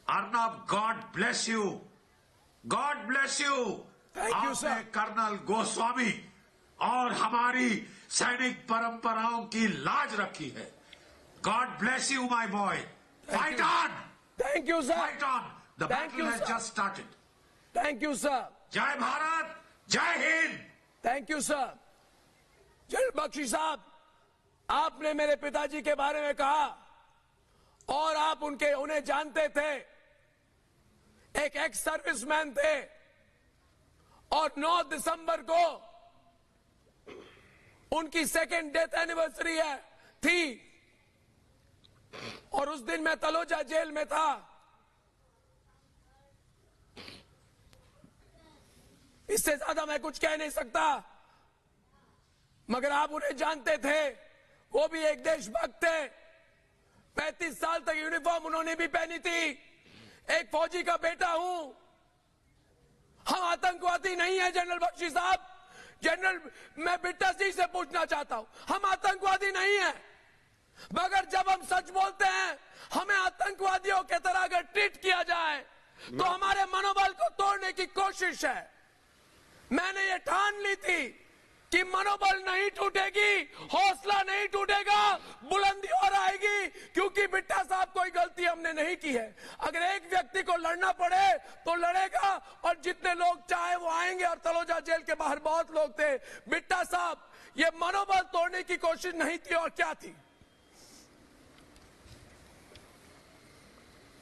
Arnab, god bless you, god bless you. आपने colonel Goswami और हमारी सैनिक परंपराओं की लाज रखी है। God bless you my boy. Fight on. Thank you sir. Fight on. The battle has just started. Thank you sir. जय भारत, जय Hind. Thank you sir. General Bakshi साहब, आपने मेरे पिताजी के बारे में कहा और आप उन्हें जानते थे, एक एक्स सर्विसमैन थे, और 9 दिसंबर को उनकी सेकेंड डेथ एनिवर्सरी थी और उस दिन मैं तलोजा जेल में था। इससे ज्यादा मैं कुछ कह नहीं सकता, मगर आप उन्हें जानते थे। वो भी एक देशभक्त थे। 35 साल तक यूनिफॉर्म उन्होंने भी पहनी थी। एक फौजी का बेटा हूं। हम आतंकवादी नहीं है जनरल बख्शी साहब। जनरल, मैं बिट्टा सिंह से पूछना चाहता हूं, हम आतंकवादी नहीं है, मगर जब हम सच बोलते हैं, हमें आतंकवादियों की तरह अगर ट्रीट किया जाए तो हमारे मनोबल को तोड़ने की कोशिश है। मैंने ये ठान ली थी कि मनोबल नहीं टूटेगी, हौसला नहीं टूटेगा, बुलंदी और आएगी, क्योंकि बिट्टा साहब कोई गलती हमने नहीं की है। अगर एक व्यक्ति को लड़ना पड़े तो लड़ेगा, और जितने लोग चाहे वो आएंगे। और तलोजा जेल के बाहर बहुत लोग थे। बिट्टा साहब, ये मनोबल तोड़ने की कोशिश नहीं थी, और क्या थी?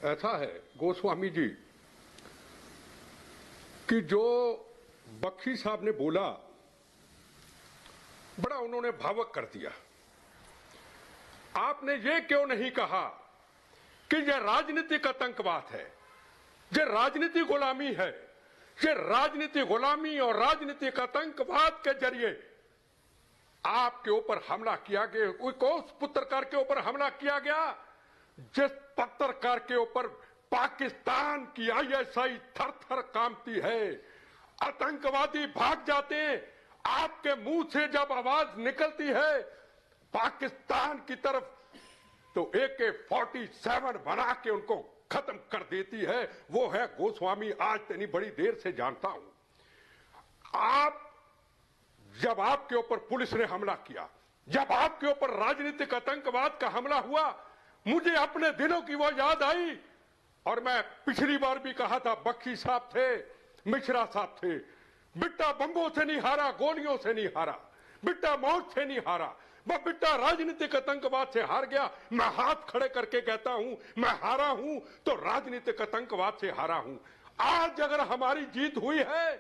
ऐसा है गोस्वामी जी कि जो बख्शी साहब ने बोला, बड़ा उन्होंने भावुक कर दिया। आपने ये क्यों नहीं कहा कि यह राजनीतिक आतंकवाद है, यह राजनीतिक गुलामी है, यह राजनीतिक गुलामी और राजनीतिक आतंकवाद के जरिए आपके ऊपर हमला किया गया। उस पत्रकार के ऊपर हमला किया गया जिस पत्रकार के ऊपर पाकिस्तान की आईएसआई थर थर कांपती है। आतंकवादी भाग जाते हैं, आपके मुंह से जब आवाज निकलती है पाकिस्तान की तरफ, तो AK-47 बना के उनको खत्म कर देती है। वो है गोस्वामी। आज इतनी बड़ी देर से जानता हूं। जब आपके ऊपर पुलिस ने हमला किया, जब आपके ऊपर राजनीतिक आतंकवाद का हमला हुआ, मुझे अपने दिनों की वो याद आई। और मैं पिछली बार भी कहा था, बख्शी साहब थे, मिश्रा साहब थे, बिट्टा बंबों से नहीं हारा, गोलियों से नहीं हारा, बिट्टा मौत से नहीं हारा, वह बिट्टा राजनीतिक आतंकवाद से हार गया। मैं हाथ खड़े करके कहता हूं, मैं हारा हूं तो राजनीतिक आतंकवाद से हारा हूं। आज अगर हमारी जीत हुई है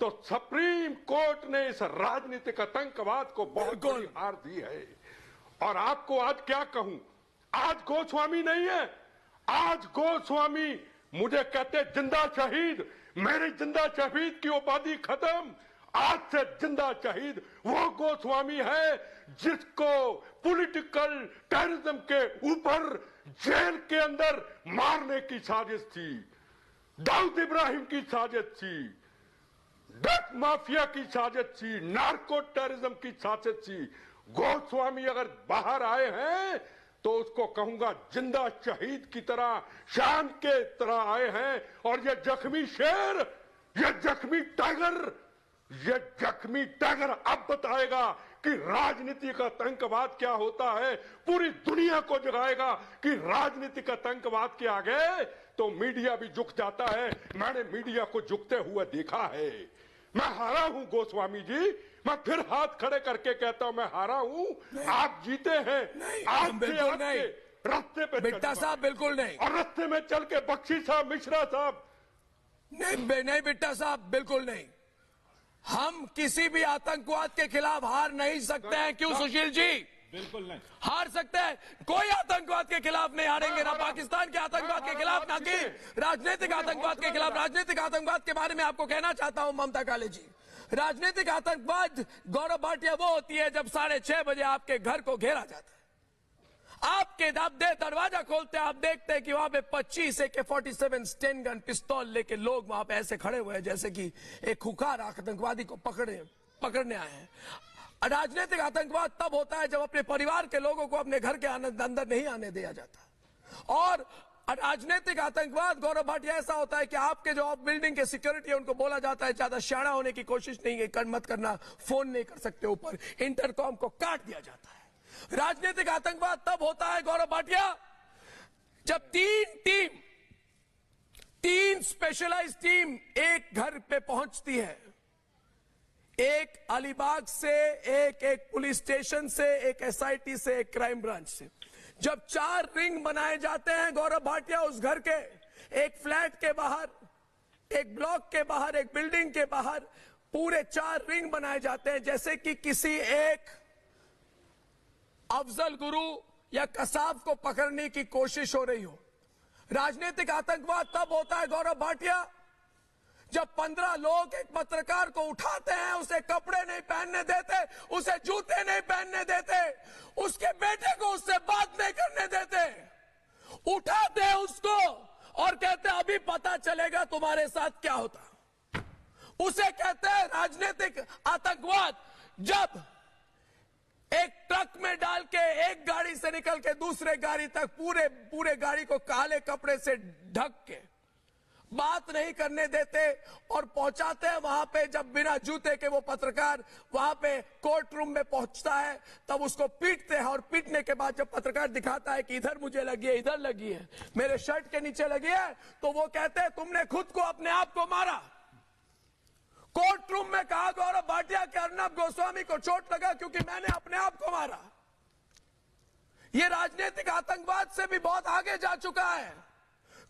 तो सुप्रीम कोर्ट ने इस राजनीतिक आतंकवाद को बहुत बड़ी हार दी है। और आपको आज क्या कहूं, आज गोस्वामी नहीं है, आज गोस्वामी मुझे कहते जिंदा शहीद। मेरी जिंदा शहीद की उपाधि खत्म। आज से जिंदा शहीद वो गोस्वामी है जिसको पॉलिटिकल टेररिज्म के ऊपर जेल के अंदर मारने की साजिश थी, दाऊद इब्राहिम की साजिश थी, ड्रग माफिया की साजिश थी, नार्को टेररिज्म की साजिश थी। गोस्वामी अगर बाहर आए हैं तो उसको कहूंगा जिंदा शहीद की तरह, शान के तरह आए हैं। और ये जख्मी शेर, ये जख्मी टाइगर, ये जख्मी टाइगर अब बताएगा कि राजनीतिक आतंकवाद क्या होता है। पूरी दुनिया को जगाएगा कि राजनीतिक आतंकवाद के आगे तो मीडिया भी झुक जाता है। मैंने मीडिया को झुकते हुए देखा है। मैं हारा हूं गोस्वामी जी, मैं फिर हाथ खड़े करके कहता हूं मैं हारा हूं। आप जीते हैं। आज बिल्कुल नहीं, रास्ते पे बिट्टा साहब बिल्कुल नहीं, और रास्ते में चल के बख्शी साहब, मिश्रा साहब, नहीं बिट्टा साहब बिल्कुल नहीं। हम किसी भी आतंकवाद के खिलाफ हार नहीं सकते हैं। क्यों सुशील जी? बिल्कुल नहीं हार सकते हैं। कोई आतंकवाद के खिलाफ नहीं हारेंगे, ना पाकिस्तान के आतंकवाद के खिलाफ, ना कि राजनीतिक आतंकवाद के खिलाफ। राजनीतिक आतंकवाद के बारे में आपको कहना चाहता हूं ममता काले जी, राजनीतिक आतंकवाद गौरव भाटिया वो होती है जब 6:30 बजे आपके घर को घेरा जाता है, आपके दरवाजा खोलते हैं, आप देखते हैं कि वहां पे 25 AK-47 स्टेन गन पिस्तौल लेके लोग वहां पे ऐसे खड़े हुए हैं जैसे कि एक खुखार आतंकवादी को पकड़ने आए हैं। राजनीतिक आतंकवाद तब होता है जब अपने परिवार के लोगों को अपने घर के अंदर नहीं आने दिया जाता। और राजनीतिक आतंकवाद गौरव भाटिया ऐसा होता है कि आपके जो बिल्डिंग के सिक्योरिटी है उनको बोला जाता है ज्यादा शाना होने की कोशिश नहीं मत करना, फोन नहीं कर सकते ऊपर, इंटरकॉम को काट दिया जाता है। राजनीतिक आतंकवाद तब होता है गौरव भाटिया जब तीन स्पेशलाइज्ड टीम एक घर पे पहुंचती है, एक अलीबाग से, एक पुलिस स्टेशन से, एक एसआईटी से, एक क्राइम ब्रांच से। जब 4 रिंग बनाए जाते हैं गौरव भाटिया उस घर के, एक फ्लैट के बाहर, एक ब्लॉक के बाहर, एक बिल्डिंग के बाहर, पूरे 4 रिंग बनाए जाते हैं जैसे कि किसी एक अफजल गुरु या कसाब को पकड़ने की कोशिश हो रही हो। राजनीतिक आतंकवाद तब होता है गौरव भाटिया जब 15 लोग एक पत्रकार को उठाते हैं, उसे कपड़े नहीं पहनने देते, उसे जूते नहीं पहनने देते, उसके बेटे को उससे बात नहीं करने देते, उठाते हैं उसको और कहते हैं अभी पता चलेगा तुम्हारे साथ क्या होता। उसे कहते हैं राजनीतिक आतंकवाद। जब एक ट्रक में डाल के एक गाड़ी से निकल के दूसरे गाड़ी तक पूरे गाड़ी को काले कपड़े से ढक के बात नहीं करने देते और पहुंचाते हैं वहां पे, जब बिना जूते के वो पत्रकार वहां पे कोर्ट रूम में पहुंचता है तब उसको पीटते हैं, और पीटने के बाद जब पत्रकार दिखाता है कि इधर मुझे लगी है, इधर लगी है, मेरे शर्ट के नीचे लगी है, तो वो कहते हैं तुमने खुद को, अपने आप को मारा। कोर्ट रूम में कहा गौरव भाटिया कि अर्नब गोस्वामी को चोट लगा क्योंकि मैंने अपने आप को मारा। ये राजनीतिक आतंकवाद से भी बहुत आगे जा चुका है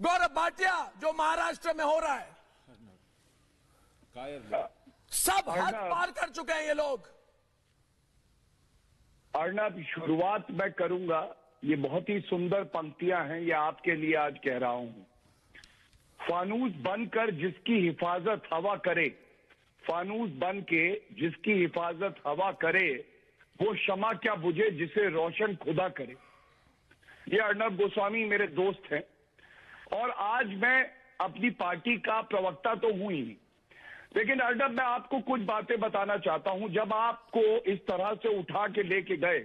गौरव भाटिया जो महाराष्ट्र में हो रहा है। सब हद पार कर चुके हैं ये लोग। अर्नब, शुरुआत मैं करूंगा, ये बहुत ही सुंदर पंक्तियां हैं, ये आपके लिए आज कह रहा हूं। फानूस बनकर जिसकी हिफाजत हवा करे, फानूस बन के जिसकी हिफाजत हवा करे, वो शमा क्या बुझे जिसे रोशन खुदा करे। ये अर्नब गोस्वामी मेरे दोस्त हैं और आज मैं अपनी पार्टी का प्रवक्ता तो हूं ही, लेकिन अर्नब मैं आपको कुछ बातें बताना चाहता हूं। जब आपको इस तरह से उठा के लेके गए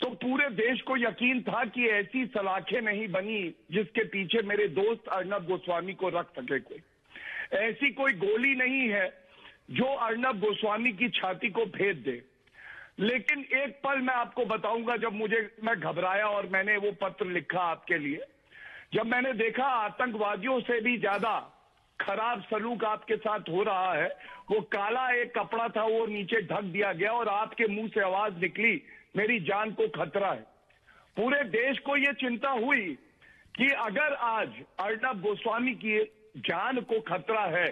तो पूरे देश को यकीन था कि ऐसी सलाखें नहीं बनी जिसके पीछे मेरे दोस्त अर्नब गोस्वामी को रख सके कोई। ऐसी कोई गोली नहीं है जो अर्नब गोस्वामी की छाती को भेद दे। लेकिन एक पल मैं आपको बताऊंगा जब मैं घबराया और मैंने वो पत्र लिखा आपके लिए, जब मैंने देखा आतंकवादियों से भी ज्यादा खराब सलूक आपके साथ हो रहा है। वो काला एक कपड़ा था, वो नीचे ढक दिया गया और आपके मुंह से आवाज निकली मेरी जान को खतरा है। पूरे देश को ये चिंता हुई कि अगर आज अर्नब गोस्वामी की जान को खतरा है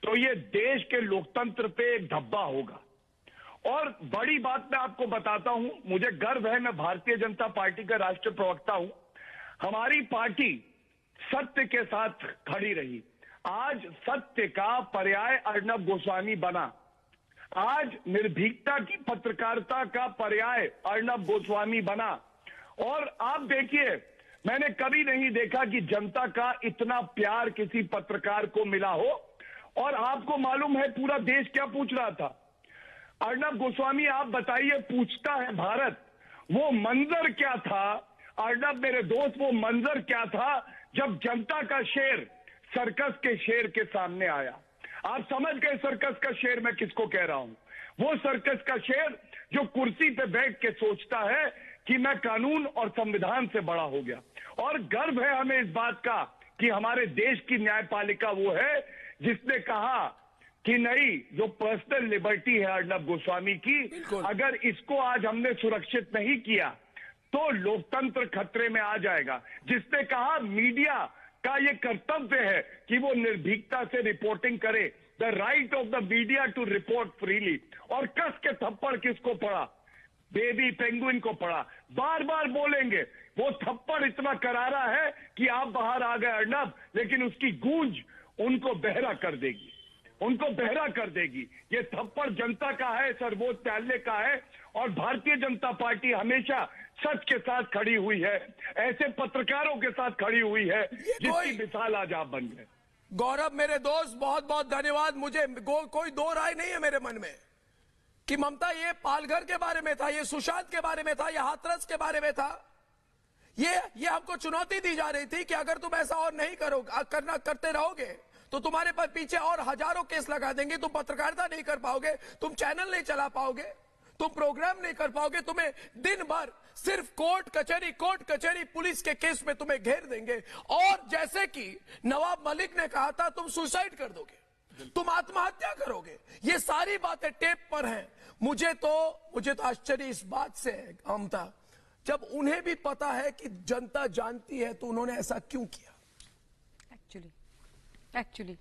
तो ये देश के लोकतंत्र पे एक धब्बा होगा। और बड़ी बात मैं आपको बताता हूं, मुझे गर्व है, मैं भारतीय जनता पार्टी का राष्ट्रीय प्रवक्ता हूं। हमारी पार्टी सत्य के साथ खड़ी रही। आज सत्य का पर्याय अर्नब गोस्वामी बना। आज निर्भीकता की पत्रकारिता का पर्याय अर्नब गोस्वामी बना। और आप देखिए, मैंने कभी नहीं देखा कि जनता का इतना प्यार किसी पत्रकार को मिला हो। और आपको मालूम है पूरा देश क्या पूछ रहा था? अर्नब गोस्वामी आप बताइए, पूछता है भारत, वो मंजर क्या था? अर्नब मेरे दोस्त, वो मंजर क्या था जब जनता का शेर सर्कस के शेर के सामने आया? आप समझ गए सर्कस का शेर मैं किसको कह रहा हूं? वो सर्कस का शेर जो कुर्सी पे बैठ के सोचता है कि मैं कानून और संविधान से बड़ा हो गया। और गर्व है हमें इस बात का कि हमारे देश की न्यायपालिका वो है जिसने कहा कि नहीं, जो पर्सनल लिबर्टी है अर्नब गोस्वामी की, अगर इसको आज हमने सुरक्षित नहीं किया तो लोकतंत्र खतरे में आ जाएगा। जिसने कहा मीडिया का ये कर्तव्य है कि वो निर्भीकता से रिपोर्टिंग करे, the right of the media to report freely. और कस के थप्पड़ किसको पड़ा? बेबी पेंगुइन को पड़ा। बार बार बोलेंगे, वो थप्पड़ इतना करारा है कि आप बाहर आ गए अर्नब, लेकिन उसकी गूंज उनको बहरा कर देगी, उनको बहरा कर देगी। ये थप्पड़ जनता का है, सर्वोच्च न्यायालय का है। और भारतीय जनता पार्टी हमेशा सच के साथ खड़ी हुई है, ऐसे पत्रकारों के साथ खड़ी हुई है जिसकी मिसाल आज आप बन गए। गौरव मेरे दोस्त, बहुत बहुत धन्यवाद। मुझे कोई दो राय नहीं है मेरे मन में कि ममता ये पालघर के बारे में था, ये सुशांत के बारे में था, ये हाथरस के बारे में था। ये हमको चुनौती दी जा रही थी कि अगर तुम ऐसा और नहीं करते रहोगे तो तुम्हारे पर पीछे और हजारों केस लगा देंगे, तुम पत्रकारिता नहीं कर पाओगे, तुम चैनल नहीं चला पाओगे, तुम प्रोग्राम नहीं कर पाओगे, तुम्हें दिन भर सिर्फ कोर्ट कचहरी पुलिस के केस में तुम्हें घेर देंगे। और जैसे कि नवाब मलिक ने कहा था, तुम सुसाइड कर दोगे, तुम आत्महत्या करोगे। ये सारी बातें टेप पर हैं। मुझे तो आश्चर्य इस बात से है ममता, जब उन्हें भी पता है कि जनता जानती है तो उन्होंने ऐसा क्यों किया। एक्चुअली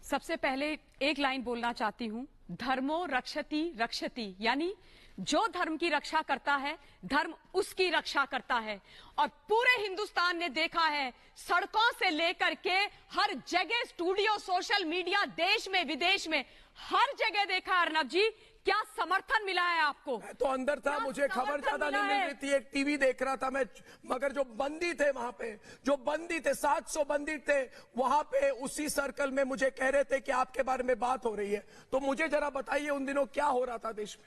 सबसे पहले एक लाइन बोलना चाहती हूं, धर्मो रक्षति रक्षति, यानी जो धर्म की रक्षा करता है धर्म उसकी रक्षा करता है। और पूरे हिंदुस्तान ने देखा है, सड़कों से लेकर के हर जगह, स्टूडियो, सोशल मीडिया, देश में विदेश में हर जगह देखा अर्नब जी, क्या समर्थन मिला है आपको? मैं तो अंदर था, मुझे खबर ज्यादा नहीं मिल रही थी, एक टीवी देख रहा था मैं, मगर जो बंदी थे वहां पे, जो बंदी थे 700 बंदी थे वहां पे, उसी सर्कल में मुझे कह रहे थे कि आपके बारे में बात हो रही है। तो मुझे जरा बताइए उन दिनों क्या हो रहा था देश में?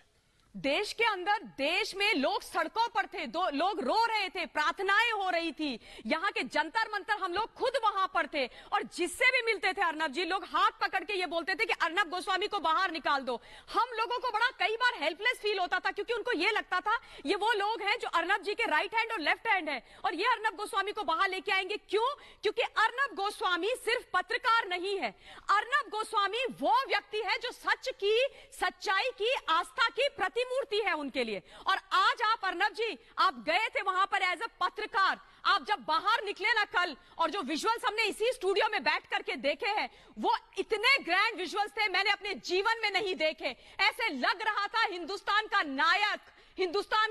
देश के अंदर, देश में लोग सड़कों पर थे, लोग रो रहे थे, प्रार्थनाएं हो रही थी, यहाँ के जंतर मंतर हम लोग खुद वहां पर थे। और जिससे भी मिलते थे अर्नब जी, लोग हाथ पकड़ के ये बोलते थे कि अर्नब गोस्वामी को बाहर निकाल दो। हम लोगों को बड़ा कई बार हेल्पलेस फील होता था, क्योंकि उनको ये लगता था ये वो लोग हैं जो अर्नब जी के राइट हैंड और लेफ्ट हैंड है, और ये अर्नब गोस्वामी को बाहर लेके आएंगे। क्यों? क्योंकि अर्नब गोस्वामी सिर्फ पत्रकार नहीं है, अर्नब गोस्वामी वो व्यक्ति है जो सच की, सच्चाई की, आस्था की मूर्ति है उनके लिए। और आज आप अर्नब जी, आप गए थे वहां पर एज अ पत्रकार, आप जब बाहर निकले ना कल, और जो विजुअल्स हमने इसी स्टूडियो में बैठ करके देखे हैं, वो इतने ग्रैंड विजुअल्स थे, मैंने अपने जीवन में नहीं देखे। ऐसे लग रहा था हिंदुस्तान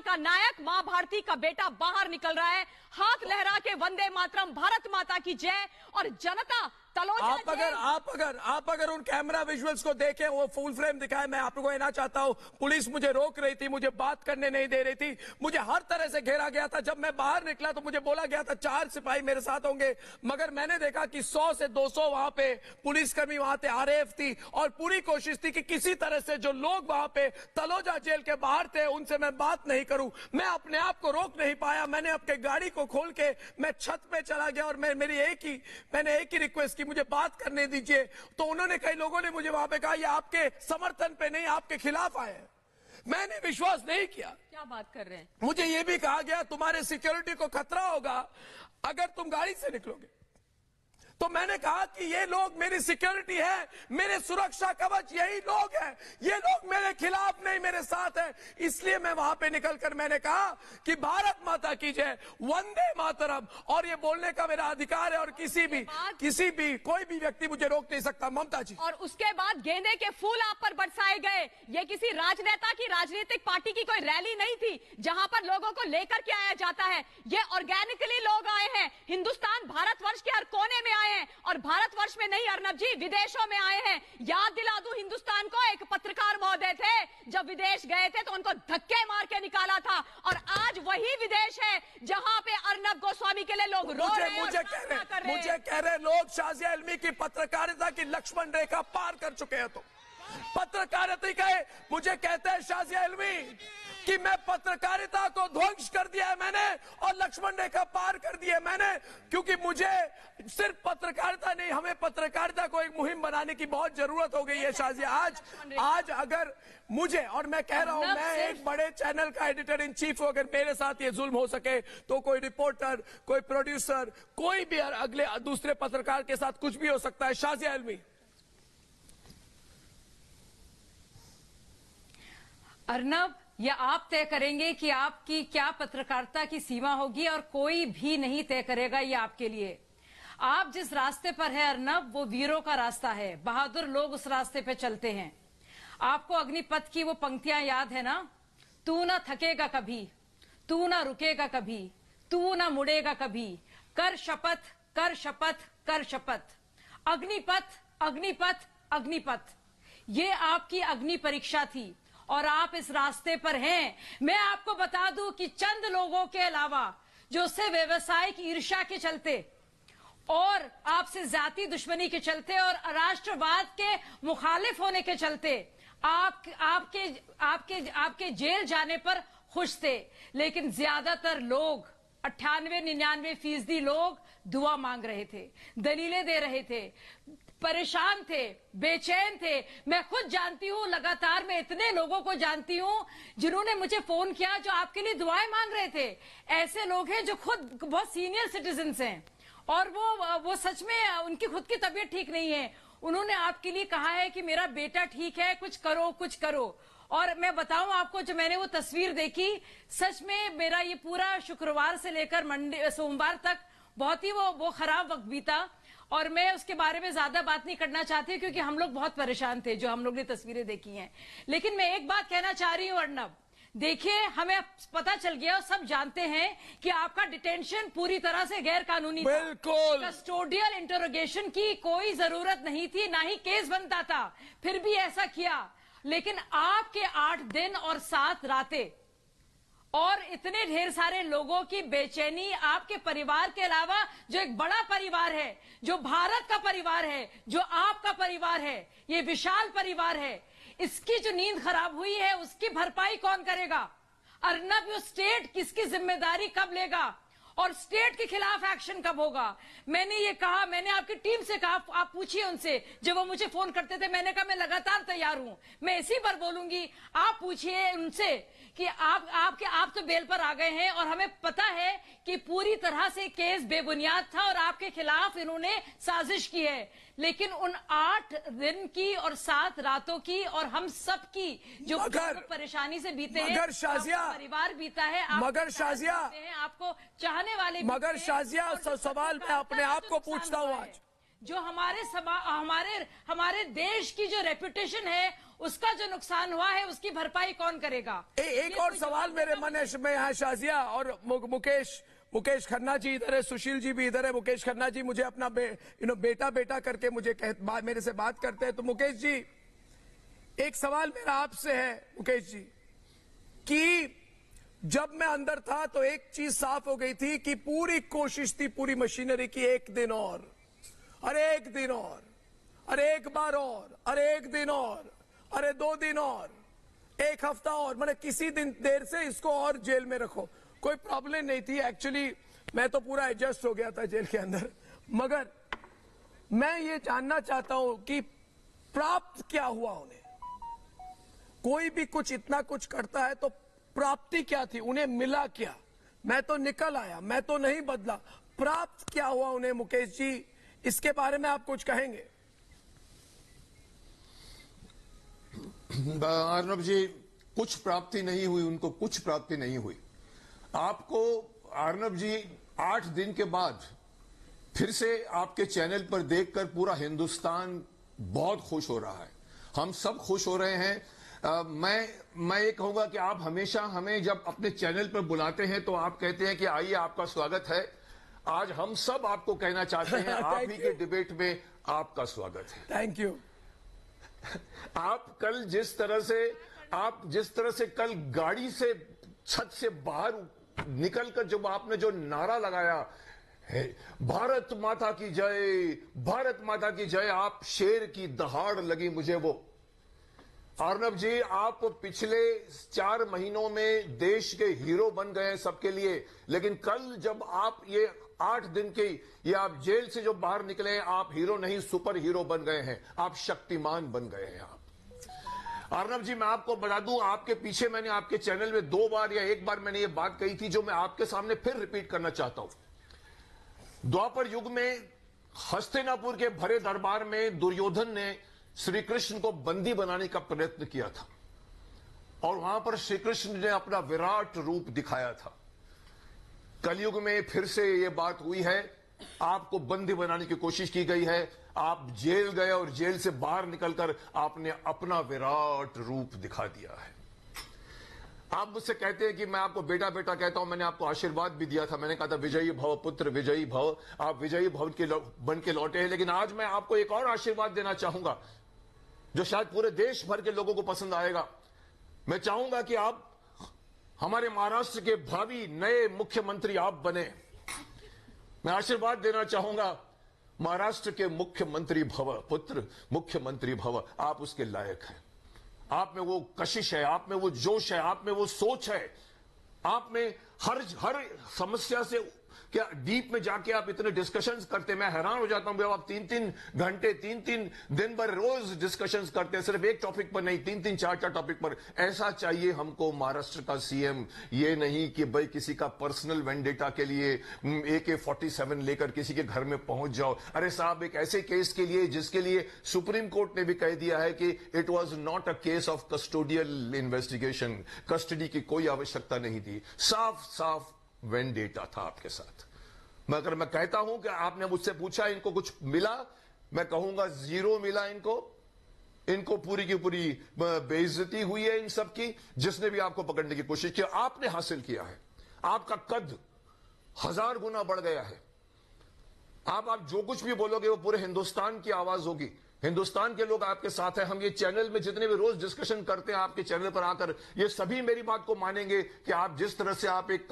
का नायक मां भारती का बेटा बाहर निकल रहा है, हाथ लहरा के वंदे मातरम, भारत माता की जय, और जनता आप अगर उन कैमरा विजुअल्स को देखें, वो फुल फ्रेम दिखाए, मैं आपको कहना चाहता हूं, पुलिस मुझे रोक रही थी, मुझे बात करने नहीं दे रही थी, मुझे हर तरह से घेरा गया था। जब मैं बाहर निकला तो मुझे बोला गया था 4 सिपाही मेरे साथ होंगे, मगर मैंने देखा कि 100 से 200 वहां पे पुलिसकर्मी वहां थे, आरएएफ थी, और पूरी कोशिश थी कि किसी तरह से जो लोग वहां पे तलोजा जेल के बाहर थे उनसे मैं बात नहीं करूं। मैं अपने आप को रोक नहीं पाया, मैंने अपने गाड़ी को खोल के मैं छत पे चला गया, और मैंने एक ही रिक्वेस्ट की, मुझे बात करने दीजिए। तो उन्होंने, कई लोगों ने मुझे वहां पे कहा ये आपके समर्थन पे नहीं, आपके खिलाफ आए हैं। मैंने विश्वास नहीं किया। क्या बात कर रहे हैं? मुझे ये भी कहा गया तुम्हारे सिक्योरिटी को खतरा होगा अगर तुम गाड़ी से निकलोगे। तो मैंने कहा कि ये लोग मेरी सिक्योरिटी है, मेरे सुरक्षा कवच यही लोग हैं, ये लोग मेरे खिलाफ नहीं, मेरे साथ हैं। इसलिए मैं वहां पे निकलकर मैंने कहा कि भारत माता की जय, वंदे मातरम, और ये बोलने का मेरा अधिकार है, और किसी भी कोई भी व्यक्ति मुझे रोक नहीं सकता। ममता जी, और उसके बाद गेंदे के फूल आप पर बरसाए गए। ये किसी राजनेता की, राजनीतिक पार्टी की कोई रैली नहीं थी जहां पर लोगों को लेकर के आया जाता है। ये ऑर्गेनिकली लोग आए हैं, हिंदुस्तान, भारतवर्ष के हर कोने में आए हैं, और भारतवर्ष में नहीं अर्नब जी, विदेशों में आए हैं। याद दिला दूं हिंदुस्तान को, एक पत्रकार महोदय थे, जब विदेश गए थे तो उनको धक्के मार के निकाला था, और आज वही विदेश है जहां पे अर्नब गोस्वामी के लिए लोग रो रहे हैं। मुझे कह रहे लोग शाजिया इल्मी की पत्रकारिता की लक्ष्मण रेखा पार कर चुके हैं। तो पत्रकारिता के मुझे कहते हैं शाजिया इल्मी कि मैं पत्रकारिता को ध्वंस कर दिया है मैंने, और लक्ष्मण रेखा पार कर दी है मैंने, क्योंकि मुझे सिर्फ पत्रकारिता नहीं, हमें पत्रकारिता को एक मुहिम बनाने की बहुत जरूरत हो गई है शाजिया। आज अगर मुझे, और मैं कह रहा हूं, मैं एक बड़े चैनल का एडिटर इन चीफ हूं, अगर मेरे साथ ये जुल्म हो सके तो कोई रिपोर्टर, कोई प्रोड्यूसर, कोई भी अगले दूसरे पत्रकार के साथ कुछ भी हो सकता है। शाजिया इल्मी, अर्नब, ये आप तय करेंगे कि आपकी क्या पत्रकारिता की सीमा होगी, और कोई भी नहीं तय करेगा ये आपके लिए। आप जिस रास्ते पर है अर्नब, वो वीरों का रास्ता है, बहादुर लोग उस रास्ते पे चलते हैं। आपको अग्निपथ की वो पंक्तियां याद है ना? तू ना थकेगा कभी, तू ना रुकेगा कभी, तू ना मुड़ेगा कभी, कर शपथ, कर शपथ, कर शपथ। अग्निपथ, अग्निपथ, अग्निपथ, ये आपकी अग्नि परीक्षा थी, और आप इस रास्ते पर हैं। मैं आपको बता दूं कि चंद लोगों के अलावा, जो उससे व्यवसायिक ईर्ष्या के चलते और आपसे जाति दुश्मनी के चलते और राष्ट्रवाद के मुखालिफ होने के चलते आपके जेल जाने पर खुश थे, लेकिन ज्यादातर लोग 98-99% लोग दुआ मांग रहे थे, दलीलें दे रहे थे, परेशान थे, बेचैन थे। मैं खुद जानती हूं, लगातार मैं इतने लोगों को जानती हूं जिन्होंने मुझे फोन किया, जो आपके लिए दुआएं मांग रहे थे। ऐसे लोग हैं जो खुद बहुत सीनियर सिटीजन्स हैं और वो सच में उनकी खुद की तबीयत ठीक नहीं है। उन्होंने आपके लिए कहा है कि मेरा बेटा ठीक है, कुछ करो कुछ करो। और मैं बताऊं आपको, जब मैंने वो तस्वीर देखी, सच में मेरा ये पूरा शुक्रवार से लेकर सोमवार तक बहुत ही वो खराब वक्त बीता। और मैं उसके बारे में ज्यादा बात नहीं करना चाहती क्योंकि हम लोग बहुत परेशान थे जो हम लोग ने तस्वीरें देखी हैं। लेकिन मैं एक बात कहना चाह रही हूं अर्नब, देखिए हमें पता चल गया और सब जानते हैं कि आपका डिटेंशन पूरी तरह से गैर कानूनी था। बिल्कुल। कस्टोडियल इंटरोगेशन की कोई जरूरत नहीं थी, ना ही केस बनता था, फिर भी ऐसा किया। लेकिन आपके 8 दिन और 7 रातें और इतने ढेर सारे लोगों की बेचैनी, आपके परिवार के अलावा जो एक बड़ा परिवार है, जो भारत का परिवार है, जो आपका परिवार है, ये विशाल परिवार है, इसकी जो नींद खराब हुई है उसकी भरपाई कौन करेगा? अर्नब, यो स्टेट किसकी जिम्मेदारी कब लेगा और स्टेट के खिलाफ एक्शन कब होगा? मैंने ये कहा, मैंने आपकी टीम से कहा, आप पूछिए उनसे, जब वो मुझे फोन करते थे मैंने कहा मैं लगातार तैयार हूं, मैं इसी पर बोलूंगी। आप पूछिए उनसे कि आप तो बेल पर आ गए हैं और हमें पता है कि पूरी तरह से केस बेबुनियाद था और आपके खिलाफ इन्होंने साजिश की है। लेकिन उन 8 दिन की और 7 रातों की और हम सब की जो परेशानी से बीते हैं, मगर शाजिया, परिवार बीता है, मगर शाजिया, आपको चाहने वाले, मगर शाजिया, सवाल मैं अपने आप को पूछता हूँ आज, जो हमारे देश की जो रेपुटेशन है उसका जो नुकसान हुआ है उसकी भरपाई कौन करेगा? एक और सवाल मेरे मन में है शाजिया और मुकेश खन्ना जी इधर है, सुशील जी भी इधर है। मुकेश खन्ना जी मुझे अपना बेटा करके मेरे से बात करते हैं। तो मुकेश जी, एक सवाल मेरा आपसे है मुकेश जी, कि जब मैं अंदर था तो एक चीज साफ हो गई थी कि पूरी कोशिश थी पूरी मशीनरी की, एक दिन और, अरे एक दिन और, अरे एक बार और, अरे एक दिन और, अरे 2 दिन और, 1 हफ्ता और, मैंने किसी दिन देर से इसको और जेल में रखो। कोई प्रॉब्लम नहीं थी, एक्चुअली मैं तो पूरा एडजस्ट हो गया था जेल के अंदर। मगर मैं ये जानना चाहता हूं कि प्राप्त क्या हुआ उन्हें? कोई भी कुछ इतना कुछ करता है तो प्राप्ति क्या थी, उन्हें मिला क्या? मैं तो निकल आया, मैं तो नहीं बदला, प्राप्त क्या हुआ उन्हें? मुकेश जी, इसके बारे में आप कुछ कहेंगे? अर्नब जी, कुछ प्राप्ति नहीं हुई, उनको कुछ प्राप्ति नहीं हुई। आपको अर्नब जी 8 दिन के बाद फिर से आपके चैनल पर देखकर पूरा हिंदुस्तान बहुत खुश हो रहा है, हम सब खुश हो रहे हैं। मैं ये कहूंगा कि आप हमेशा हमें जब अपने चैनल पर बुलाते हैं तो आप कहते हैं कि आइए आपका स्वागत है। आज हम सब आपको कहना चाहते हैं आप ही के डिबेट में आपका स्वागत है। Thank you. आप जिस तरह से कल गाड़ी से छत से बाहर निकलकर जब आपने जो नारा लगाया है, भारत माता की जय, भारत माता की जय, आप शेर की दहाड़ लगी मुझे वो। अर्नब जी, आप पिछले 4 महीनों में देश के हीरो बन गए हैं सबके लिए, लेकिन कल जब आप ये 8 दिन की ये आप जेल से जो बाहर निकले हैं, आप हीरो नहीं सुपर हीरो बन गए हैं, आप शक्तिमान बन गए हैं आप। अर्नब जी, मैं आपको बता दूं, आपके पीछे मैंने आपके चैनल में 2 बार या 1 बार मैंने ये बात कही थी जो मैं आपके सामने फिर रिपीट करना चाहता हूं। द्वापर युग में हस्तिनापुर के भरे दरबार में दुर्योधन ने श्री कृष्ण को बंदी बनाने का प्रयत्न किया था और वहां पर श्री कृष्ण ने अपना विराट रूप दिखाया था। कलयुग में फिर से ये बात हुई है, आपको बंदी बनाने की कोशिश की गई है, आप जेल गए और जेल से बाहर निकलकर आपने अपना विराट रूप दिखा दिया है। आप मुझसे कहते हैं कि मैं आपको बेटा बेटा कहता हूं, मैंने आपको आशीर्वाद भी दिया था, मैंने कहा था विजयी भव पुत्र विजयी भव, आप विजयी भव के बन के लौटे हैं। लेकिन आज मैं आपको एक और आशीर्वाद देना चाहूंगा जो शायद पूरे देश भर के लोगों को पसंद आएगा। मैं चाहूंगा कि आप हमारे महाराष्ट्र के भावी नए मुख्यमंत्री आप बने। मैं आशीर्वाद देना चाहूंगा, महाराष्ट्र के मुख्यमंत्री भव, पुत्र मुख्यमंत्री भव, आप उसके लायक हैं। आप में वो कशिश है, आप में वो जोश है, आप में वो सोच है, आप में हर समस्या से क्या डीप में जाके आप इतने डिस्कशंस करते, मैं हैरान हो जाता हूं। जब आप 3-3 घंटे 3-3 दिन भर रोज डिस्कशंस करते हैं, सिर्फ एक टॉपिक पर नहीं, 3-3 4-4 टॉपिक पर। ऐसा चाहिए हमको महाराष्ट्र का सीएम, ये नहीं कि भाई किसी का पर्सनल वेंडेटा के लिए AK-47 लेकर किसी के घर में पहुंच जाओ। अरे साहब, एक ऐसे केस के लिए जिसके लिए सुप्रीम कोर्ट ने भी कह दिया है कि it was not a case of custodial investigation, custody की कोई आवश्यकता नहीं थी, साफ साफ वेंडेटा था आपके साथ। मगर मैं कहता हूं कि आपने मुझसे पूछा इनको कुछ मिला, मैं कहूंगा जीरो मिला इनको पूरी की पूरी बेइज्जती हुई है इन सब की। जिसने भी आपको पकड़ने की कोशिश की, आपने हासिल किया है, आपका कद 1000 गुना बढ़ गया है। आप जो कुछ भी बोलोगे वो पूरे हिंदुस्तान की आवाज होगी, हिंदुस्तान के लोग आपके साथ हैं। हम ये चैनल में जितने भी रोज डिस्कशन करते हैं आपके चैनल पर आकर, ये सभी मेरी बात को मानेंगे कि आप जिस तरह से आप एक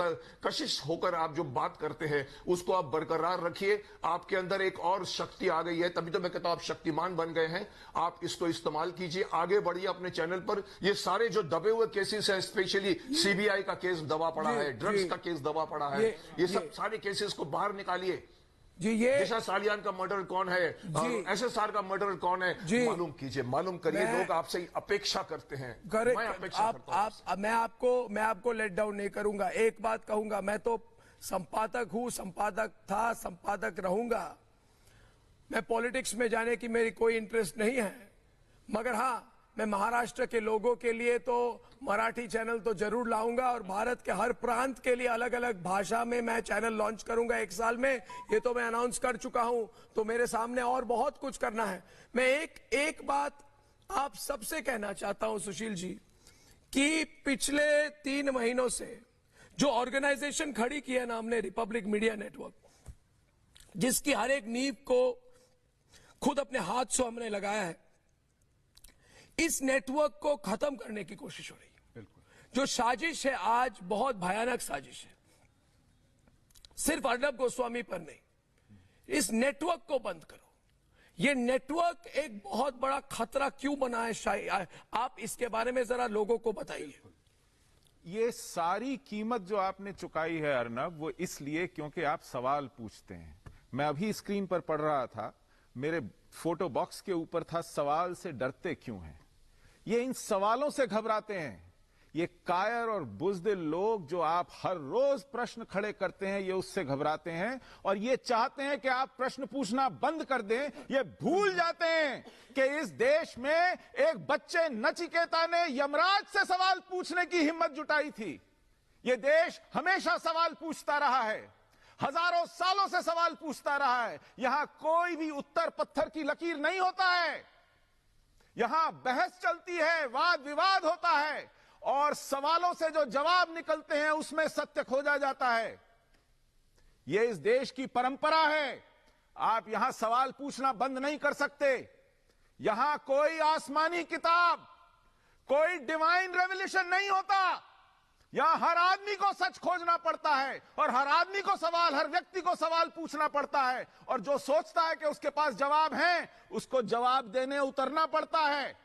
कशिश होकर आप जो बात करते हैं उसको आप बरकरार रखिए। आपके अंदर एक और शक्ति आ गई है, तभी तो मैं कहता हूं आप शक्तिमान बन गए हैं। आप इसको इस्तेमाल कीजिए, आगे बढ़िए अपने चैनल पर। ये सारे जो दबे हुए केसेस हैं, स्पेशली CBI का केस दबा पड़ा है, ड्रग्स का केस दबा पड़ा है, ये सब सारे केसेस को बाहर निकालिए। जी, ये दिशा सालियान का मर्डर कौन है, SSR का मर्डर कौन है, मालूम कीजिए, मालूम करिए। लोग आपसे अपेक्षा करते हैं, मैं अपेक्षा करता हूं। मैं आपको लेट डाउन नहीं करूंगा। एक बात कहूंगा, मैं तो संपादक हूं, संपादक था, संपादक रहूंगा। मैं पॉलिटिक्स में जाने की मेरी कोई इंटरेस्ट नहीं है, मगर हां, मैं महाराष्ट्र के लोगों के लिए तो मराठी चैनल तो जरूर लाऊंगा, और भारत के हर प्रांत के लिए अलग अलग भाषा में मैं चैनल लॉन्च करूंगा 1 साल में। ये तो मैं अनाउंस कर चुका हूं, तो मेरे सामने और बहुत कुछ करना है। मैं एक बात आप सबसे कहना चाहता हूं सुशील जी, कि पिछले 3 महीनों से जो ऑर्गेनाइजेशन खड़ी की है ना हमने, रिपब्लिक मीडिया नेटवर्क, जिसकी हर एक नींव को खुद अपने हाथ से हमने लगाया है, इस नेटवर्क को खत्म करने की कोशिश हो रही है। जो साजिश है आज बहुत भयानक साजिश है, सिर्फ अर्नब गोस्वामी पर नहीं, इस नेटवर्क को बंद करो। ये नेटवर्क एक बहुत बड़ा खतरा क्यों बना है, आप इसके बारे में जरा लोगों को बताइए। ये सारी कीमत जो आपने चुकाई है अर्नब, वो इसलिए क्योंकि आप सवाल पूछते हैं। मैं अभी स्क्रीन पर पढ़ रहा था, मेरे फोटो बॉक्स के ऊपर था, सवाल से डरते क्यों हैं। ये इन सवालों से घबराते हैं। ये कायर और बुज़दिल लोग जो आप हर रोज प्रश्न खड़े करते हैं, ये उससे घबराते हैं, और ये चाहते हैं कि आप प्रश्न पूछना बंद कर दें। ये भूल जाते हैं कि इस देश में एक बच्चे नचिकेता ने यमराज से सवाल पूछने की हिम्मत जुटाई थी। ये देश हमेशा सवाल पूछता रहा है, हजारों सालों से सवाल पूछता रहा है। यहां कोई भी उत्तर पत्थर की लकीर नहीं होता है, यहां बहस चलती है, वाद विवाद होता है, और सवालों से जो जवाब निकलते हैं उसमें सत्य खोजा जाता है। यह इस देश की परंपरा है। आप यहां सवाल पूछना बंद नहीं कर सकते। यहां कोई आसमानी किताब, कोई डिवाइन रेवल्यूशन नहीं होता। यहां हर आदमी को सच खोजना पड़ता है, और हर आदमी को सवाल, हर व्यक्ति को सवाल पूछना पड़ता है, और जो सोचता है कि उसके पास जवाब है, उसको जवाब देने उतरना पड़ता है।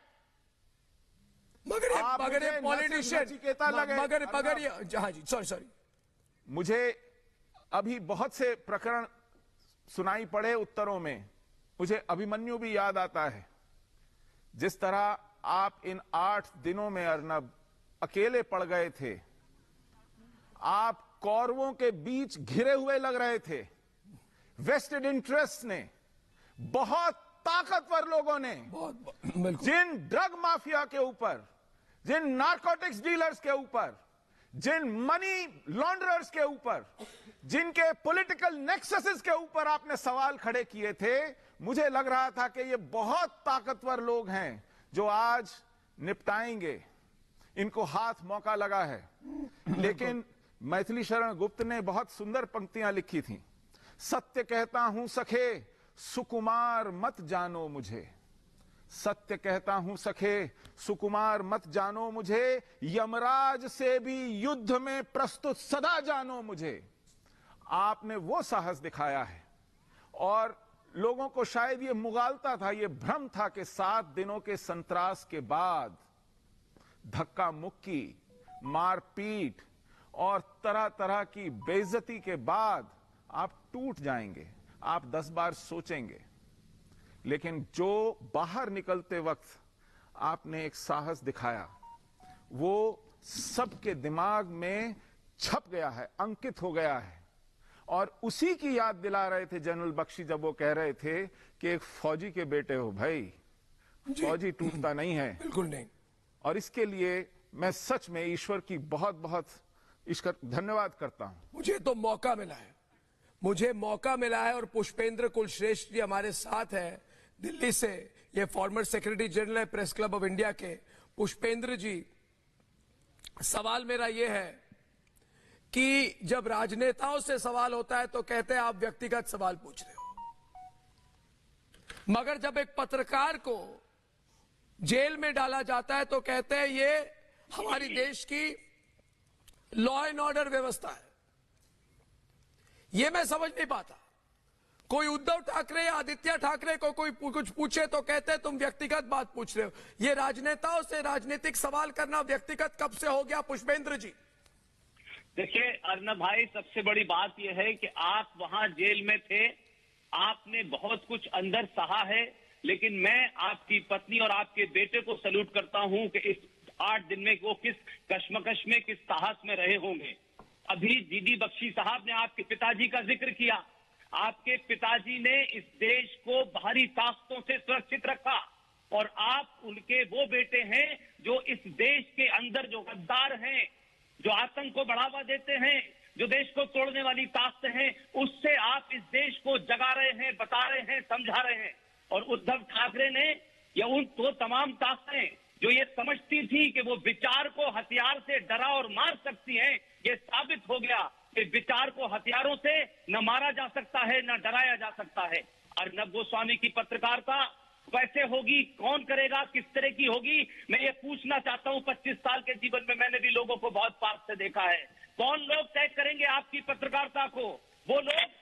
मगर ये पॉलिटिशियन, मगर ये, हाँ जी, सॉरी, मुझे अभी बहुत से प्रकरण सुनाई पड़े उत्तरों में, मुझे अभिमन्यु भी याद आता है। जिस तरह आप इन 8 दिनों में अर्नब अकेले पड़ गए थे, आप कौरवों के बीच घिरे हुए लग रहे थे। वेस्टेड इंटरेस्ट ने, बहुत ताकतवर लोगों ने, जिन ड्रग माफिया के ऊपर, जिन नारकोटिक्स डीलर्स के ऊपर, जिन मनी लॉन्ड्रर्स के ऊपर, जिनके पॉलिटिकल नेक्ससेस के ऊपर आपने सवाल खड़े किए थे, मुझे लग रहा था कि ये बहुत ताकतवर लोग हैं जो आज निपटाएंगे, इनको हाथ मौका लगा है। लेकिन मैथिली शरण गुप्त ने बहुत सुंदर पंक्तियां लिखी थी। सत्य कहता हूं सखे, सुकुमार मत जानो मुझे। सत्य कहता हूं सखे, सुकुमार मत जानो मुझे। यमराज से भी युद्ध में प्रस्तुत सदा जानो मुझे। आपने वो साहस दिखाया है, और लोगों को शायद ये मुगालता था, ये भ्रम था कि 7 दिनों के संत्रास के बाद धक्का मुक्की, मारपीट और तरह तरह की बेइज्जती के बाद आप टूट जाएंगे, आप 10 बार सोचेंगे। लेकिन जो बाहर निकलते वक्त आपने एक साहस दिखाया, वो सबके दिमाग में छप गया है, अंकित हो गया है। और उसी की याद दिला रहे थे जनरल बख्शी जब वो कह रहे थे कि एक फौजी के बेटे हो भाई, फौजी टूटता नहीं है। बिल्कुल नहीं। और इसके लिए मैं सच में ईश्वर की बहुत बहुत धन्यवाद करता हूं। मुझे तो मौका मिला है, मुझे मौका मिला है। और पुष्पेंद्र कुलश्रेष्ठ जी हमारे साथ है दिल्ली से, ये फॉर्मर सेक्रेटरी जनरल है प्रेस क्लब ऑफ इंडिया के। पुष्पेंद्र जी, सवाल मेरा ये है कि जब राजनेताओं से सवाल होता है तो कहते हैं आप व्यक्तिगत सवाल पूछ रहे हो, मगर जब एक पत्रकार को जेल में डाला जाता है तो कहते हैं ये हमारी देश की लॉ एंड ऑर्डर व्यवस्था है। ये मैं समझ नहीं पाता। कोई उद्धव ठाकरे या आदित्य ठाकरे को कोई कुछ पूछे तो कहते हैं तुम व्यक्तिगत बात पूछ रहे हो। ये राजनेताओं से राजनीतिक सवाल करना व्यक्तिगत कब से हो गया पुष्पेंद्र जी? देखिए अर्नब भाई, सबसे बड़ी बात यह है कि आप वहां जेल में थे, आपने बहुत कुछ अंदर सहा है, लेकिन मैं आपकी पत्नी और आपके बेटे को सैल्यूट करता हूं कि इस 8 दिन में वो किस कश्मकश में, किस साहस में रहे होंगे। अभी जीडी बख्शी साहब ने आपके पिताजी का जिक्र किया। आपके पिताजी ने इस देश को बाहरी ताकतों से सुरक्षित रखा, और आप उनके वो बेटे हैं जो इस देश के अंदर जो गद्दार हैं, जो आतंक को बढ़ावा देते हैं, जो देश को तोड़ने वाली ताकतें हैं, उससे आप इस देश को जगा रहे हैं, बता रहे हैं, समझा रहे हैं। और उद्धव ठाकरे ने या उन तो तमाम ताकतें जो ये समझती थी कि वो विचार को हथियार से डरा और मार सकती हैं, ये साबित हो गया कि विचार को हथियारों से न मारा जा सकता है, न डराया जा सकता है। अर्नब गोस्वामी की पत्रकारिता कैसे होगी, कौन करेगा, किस तरह की होगी, मैं ये पूछना चाहता हूं। 25 साल के जीवन में मैंने भी लोगों को बहुत पास से देखा है। कौन लोग तय करेंगे आपकी पत्रकारिता को? वो लोग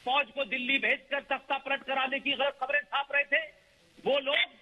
फौज को दिल्ली भेजकर तख्ता पलट कराने की गलत खबरें छाप रहे थे, वो लोग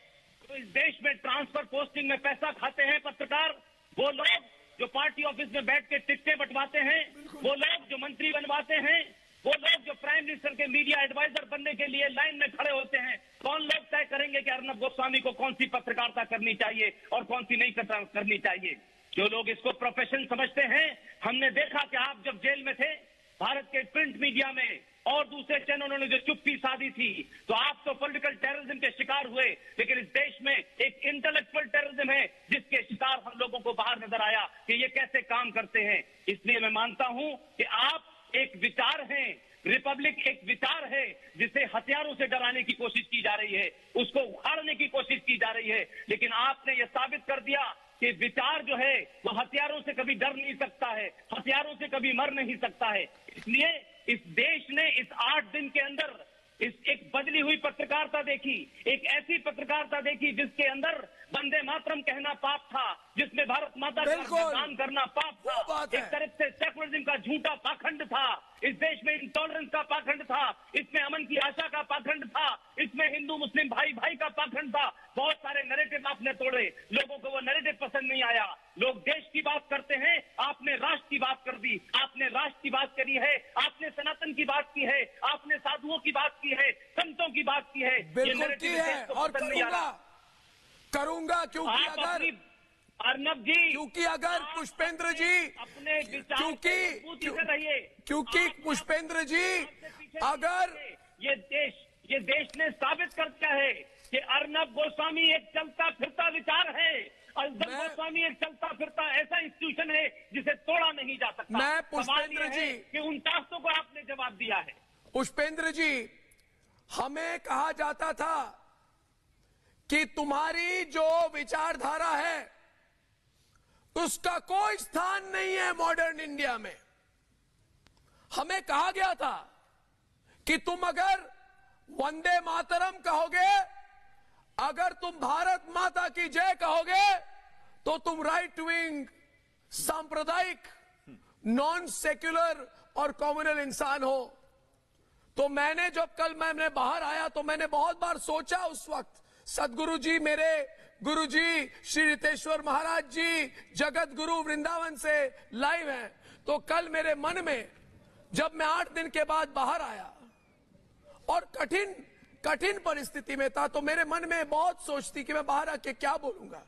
जो इस देश में ट्रांसफर पोस्टिंग में पैसा खाते हैं पत्रकार, वो लोग जो पार्टी ऑफिस में बैठ के टिकटें बंटवाते हैं, वो लोग जो मंत्री बनवाते हैं, वो लोग जो प्राइम मिनिस्टर के मीडिया एडवाइजर बनने के लिए लाइन में खड़े होते हैं, कौन लोग तय करेंगे कि अर्नब गोस्वामी को कौन सी पत्रकारिता करनी चाहिए और कौन सी नहीं करनी चाहिए? जो लोग इसको प्रोफेशन समझते हैं, हमने देखा कि आप जब जेल में थे, भारत के प्रिंट मीडिया में और दूसरे चैनलों ने जो चुप्पी साधी थी, तो आप तो पॉलिटिकल टेररिज्म के शिकार हुए, लेकिन इस देश में एक इंटेलेक्चुअल टेररिज्म है जिसके शिकार हम लोगों को बाहर नजर आया कि ये कैसे काम करते हैं। इसलिए मैं मानता हूं कि आप एक विचार हैं, रिपब्लिक एक विचार है जिसे हथियारों से डराने की कोशिश की जा रही है, उसको उखाड़ने की कोशिश की जा रही है, लेकिन आपने ये साबित कर दिया कि विचार जो है वो हथियारों से कभी डर नहीं सकता है, हथियारों से कभी मर नहीं सकता है। इसलिए इस देश ने इस 8 दिन के अंदर एक बदली हुई पत्रकारिता देखी, एक ऐसी पत्रकारिता देखी जिसके अंदर वंदे मातरम कहना पाप था, जिसमें भारत माता का सम्मान करना पाप था, एक तरफ से सेकुलरिज्म का झूठा पाखंड था, इस देश में इंटॉलरेंस का पाखंड था, इसमें अमन की आशा का पाखंड था, इसमें हिंदू मुस्लिम भाई भाई का पाखंड था। बहुत सारे नैरेटिव आपने तोड़े, लोगों को वो नैरेटिव पसंद नहीं आया। लोग देश की बात करते हैं, आपने राष्ट्र की बात कर दी, आपने राष्ट्र की बात करी है, आपने सनातन की बात की है, आपने साधुओं की बात की है, संतों की बात की है। बिल्कुल की है और करूंगा क्योंकि अगर अर्नब जी, क्योंकि अगर पुष्पेंद्र जी अपने क्योंकि पुष्पेंद्र जी अगर ये देश ने साबित कर दिया है कि अर्नब गोस्वामी एक चलता फिरता विचार है, अर्नब गोस्वामी एक चलता फिरता ऐसा इंस्टीट्यूशन है जिसे तोड़ा नहीं जा सकता। मैं पुष्पेंद्र जी कि उन ताकतों को आपने जवाब दिया है। पुष्पेंद्र जी, हमें कहा जाता था कि तुम्हारी जो विचारधारा है उसका कोई स्थान नहीं है मॉडर्न इंडिया में। हमें कहा गया था कि तुम अगर वंदे मातरम कहोगे, अगर तुम भारत माता की जय कहोगे, तो तुम राइट विंग, सांप्रदायिक, नॉन सेक्युलर और कम्युनल इंसान हो। तो मैंने जब कल मैं बाहर आया तो मैंने बहुत बार सोचा उस वक्त सदगुरु जी, मेरे गुरु जी श्री रितेश्वर महाराज जी जगत गुरु वृंदावन से लाइव हैं। तो कल मेरे मन में जब मैं 8 दिन के बाद बाहर आया और कठिन परिस्थिति में था, तो मेरे मन में बहुत सोच थी कि मैं बाहर आके क्या बोलूंगा।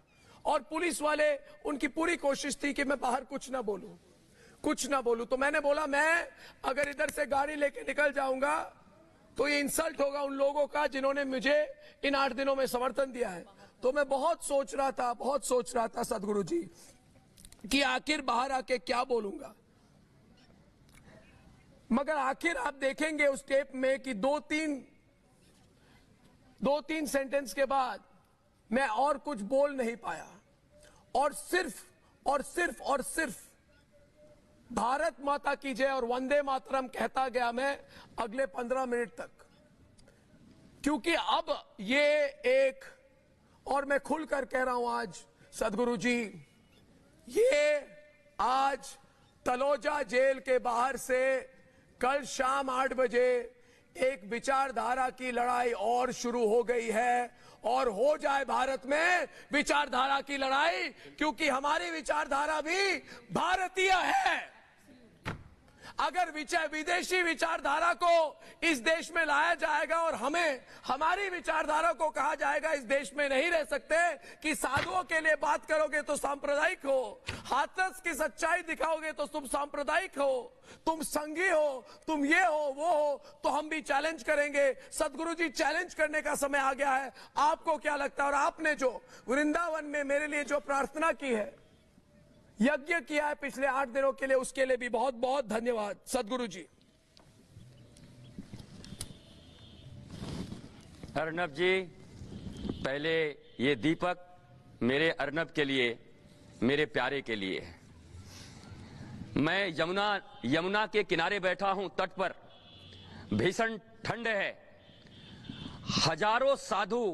और पुलिस वाले, उनकी पूरी कोशिश थी कि मैं बाहर कुछ ना बोलूं। तो मैंने बोला, मैं अगर इधर से गाड़ी लेके निकल जाऊंगा तो ये इंसल्ट होगा उन लोगों का जिन्होंने मुझे इन 8 दिनों में समर्थन दिया है। तो मैं बहुत सोच रहा था सदगुरु जी कि आखिर बाहर आके क्या बोलूंगा। मगर आखिर आप देखेंगे उस टेप में कि दो तीन सेंटेंस के बाद मैं और कुछ बोल नहीं पाया और सिर्फ भारत माता की जय और वंदे मातरम कहता गया मैं अगले 15 मिनट तक। क्योंकि अब ये एक, और मैं खुलकर कह रहा हूं आज सदगुरु जी, ये आज तलोजा जेल के बाहर से कल शाम 8 बजे एक विचारधारा की लड़ाई और शुरू हो गई है, और हो जाए भारत में विचारधारा की लड़ाई, क्योंकि हमारी विचारधारा भी भारतीय है। अगर विदेशी विचारधारा को इस देश में लाया जाएगा और हमारी विचारधारा को कहा जाएगा इस देश में नहीं रह सकते, कि साधुओं के लिए बात करोगे तो सांप्रदायिक हो, हाथरस की सच्चाई दिखाओगे तो तुम सांप्रदायिक हो, तुम संघी हो, तुम ये हो वो हो, तो हम भी चैलेंज करेंगे। सदगुरु जी, चैलेंज करने का समय आ गया है। आपको क्या लगता है? और आपने जो वृंदावन में मेरे लिए जो प्रार्थना की है, यज्ञ किया है पिछले 8 दिनों के लिए, उसके लिए भी बहुत बहुत धन्यवाद सदगुरु जी। अर्नब जी, पहले ये दीपक मेरे अर्नब के लिए, मेरे प्यारे के लिए है। मैं यमुना के किनारे बैठा हूं, तट पर भीषण ठंड है। हजारों साधु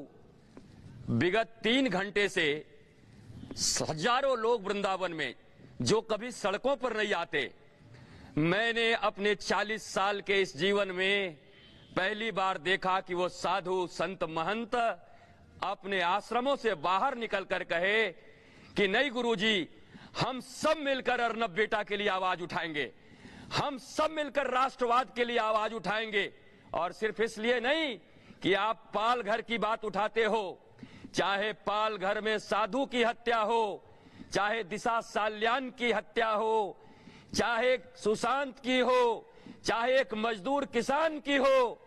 विगत 3 घंटे से, हजारों लोग वृंदावन में जो कभी सड़कों पर नहीं आते, मैंने अपने 40 साल के इस जीवन में पहली बार देखा कि वो साधु संत महंत अपने आश्रमों से बाहर निकलकर कहे कि नहीं गुरुजी, हम सब मिलकर अर्नब बेटा के लिए आवाज उठाएंगे, हम सब मिलकर राष्ट्रवाद के लिए आवाज उठाएंगे। और सिर्फ इसलिए नहीं कि आप पाल घर की बात उठाते हो, चाहे पाल घर में साधु की हत्या हो, चाहे दिशा साल्यान की हत्या हो, चाहे सुशांत की हो, चाहे एक मजदूर किसान की हो,